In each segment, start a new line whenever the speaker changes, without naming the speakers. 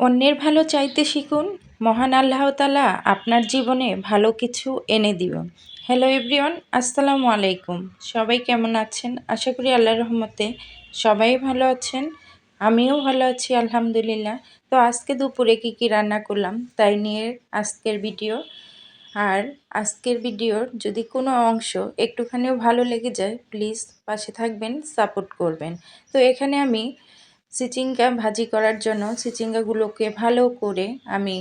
অন্যের ভালো চাইতে শিখুন, মহান আল্লাহ তাআলা আপনার জীবনে ভালো কিছু এনে দিবেন। হ্যালো এভরিওয়ান, আসসালামু আলাইকুম। সবাই কেমন আছেন? আশা করি আল্লাহর রহমতে সবাই ভালো আছেন। আমিও ভালো আছি আলহামদুলিল্লাহ। তো আজকে দুপুরে কি রান্না করলাম তাই নিয়ে আজকের ভিডিও। আর আজকের ভিডিওর যদি কোনো অংশ একটুখানিও ভালো লেগে যায় প্লিজ পাশে থাকবেন, সাপোর্ট করবেন। তো এখানে আমি চিচিঙ্গা ভাজি করার জন্য চিচিঙ্গাগুলোকে ভালো করে আমি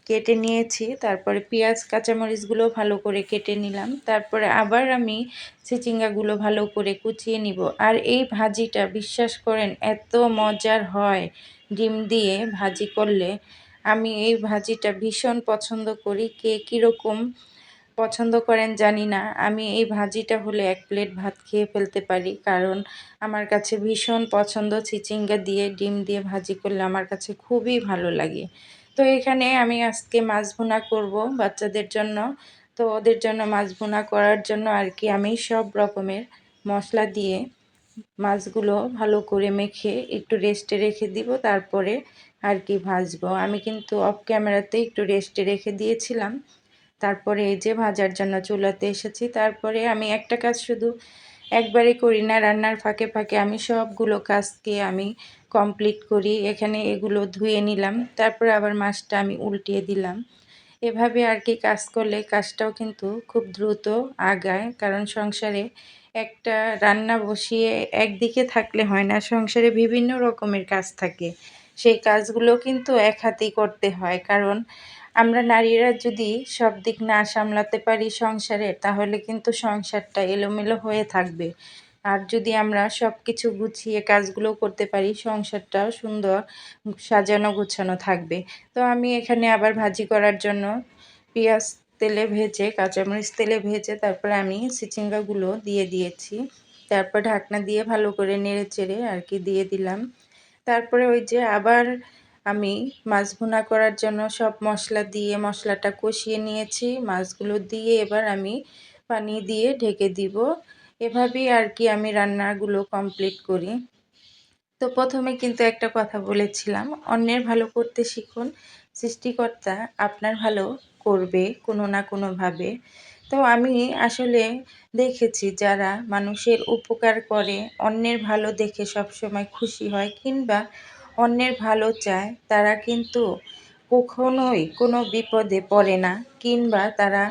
কেটে নিয়েছি। তারপরে পেঁয়াজ কাঁচামরিচগুলো ভালো করে কেটে নিলাম। তারপরে আবার আমি চিচিঙ্গাগুলো ভালো করে কুচিয়ে নিব। আর এই ভাজিটা বিশ্বাস করেন এত মজার হয় ডিম দিয়ে ভাজি করলে। আমি এই ভাজিটা ভীষণ পছন্দ করি। কে কীরকম পছন্দ করেন জানি না, আমি এই ভাজিটা হলে এক প্লেট ভাত খেয়ে ফেলতে পারি, কারণ আমার কাছে ভীষণ পছন্দ। চিচিঙ্গা দিয়ে ডিম দিয়ে ভাজি করলে আমার কাছে খুবই ভালো লাগে। তো এখানে আমি আজকে মাছ ভুনা করব বাচ্চাদের জন্য। তো ওদের জন্য মাছ ভুনা করার জন্য আমি সব রকমের মশলা দিয়ে মাছগুলো ভালো করে মেখে একটু রেস্টে রেখে দিব, তারপরে ভাজবো। আমি কিন্তু অফ ক্যামেরাতে একটু রেস্টে রেখে দিয়েছিলাম। তারপরে এই যে ভাজার জন্য চুলাতে এসেছি। তারপরে আমি একটা কাজ শুধু একবারে করি না, রান্নার ফাঁকে ফাঁকে আমি সবগুলো কাজকে আমি কমপ্লিট করি। এখানে এগুলো ধুয়ে নিলাম, তারপরে আবার মাছটা আমি উল্টিয়ে দিলাম। এভাবে কাজ করলে কাজটাও কিন্তু খুব দ্রুত আগায়, কারণ সংসারে একটা রান্না বসিয়ে একদিকে থাকলে হয় না, সংসারে বিভিন্ন রকমের কাজ থাকে। সেই কাজগুলো কিন্তু এক হাতেই করতে হয়, কারণ আমরা নারীরা যদি সব দিক না সামলাতে পারি সংসারে, তাহলে কিন্তু সংসারটা এলোমেলো হয়ে থাকবে। আর যদি আমরা সব কিছু গুছিয়ে কাজগুলো করতে পারি, সংসারটাও সুন্দর সাজানো গোছানো থাকবে। তো আমি এখানে আবার ভাজি করার জন্য পেঁয়াজ তেলে ভেজে, কাঁচামরিচ তেলে ভেজে তারপরে আমি চিচিঙ্গাগুলো দিয়ে দিয়েছি। তারপর ঢাকনা দিয়ে ভালো করে নেড়ে চেড়ে দিয়ে দিলাম। তারপরে ওই যে আবার আমি মাছ ভুনা করার জন্য সব মশলা দিয়ে মশলাটা কষিয়ে নিয়েছি। মাছগুলো দিয়ে এবার আমি পানি দিয়ে ঢেকে দিব। এভাবেই আমি রান্নাগুলো কমপ্লিট করি। তো প্রথমে কিন্তু একটা কথা বলেছিলাম, অন্যের ভালো করতে শিখুন, সৃষ্টিকর্তা আপনার ভালো করবে কোনো না কোনোভাবে। তো আমি আসলে দেখেছি যারা মানুষের উপকার করে, অন্যের ভালো দেখে সবসময় খুশি হয় কিংবা অন্যের ভালো চায়, তারা কিন্তু কখনোই কোনো বিপদে পড়ে না, কিংবা তারা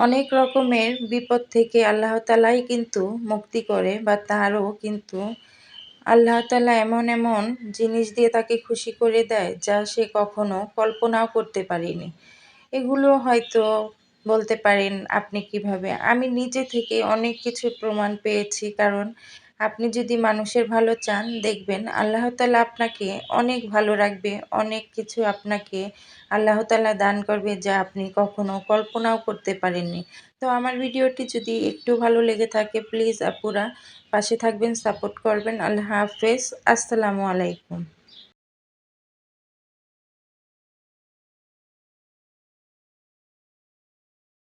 অনেক রকমের বিপদ থেকে আল্লাহ তাআলাই কিন্তু মুক্তি করে, বা তারও কিন্তু আল্লাহ তাআলা এমন এমন জিনিস দিয়ে তাকে খুশি করে দেয় যা সে কখনো কল্পনাও করতে পারেনি। এগুলো হয়তো বলতে পারেন আপনি কিভাবে? আমি নিজে থেকে অনেক কিছু প্রমাণ পেয়েছি, কারণ আপনি যদি মানুষের ভালো চান দেখবেন আল্লাহ তাআলা আপনাকে অনেক ভালো রাখবে, অনেক কিছু আপনাকে আল্লাহ তাআলা দান করবে যা আপনি কখনো কল্পনাও করতে পারেননি। তো আমার ভিডিওটি যদি একটু ভালো লেগে থাকে প্লিজ আপুরা পাশে থাকবেন, সাপোর্ট করবেন। আল্লাহ হাফেজ, আসসালামু আলাইকুম।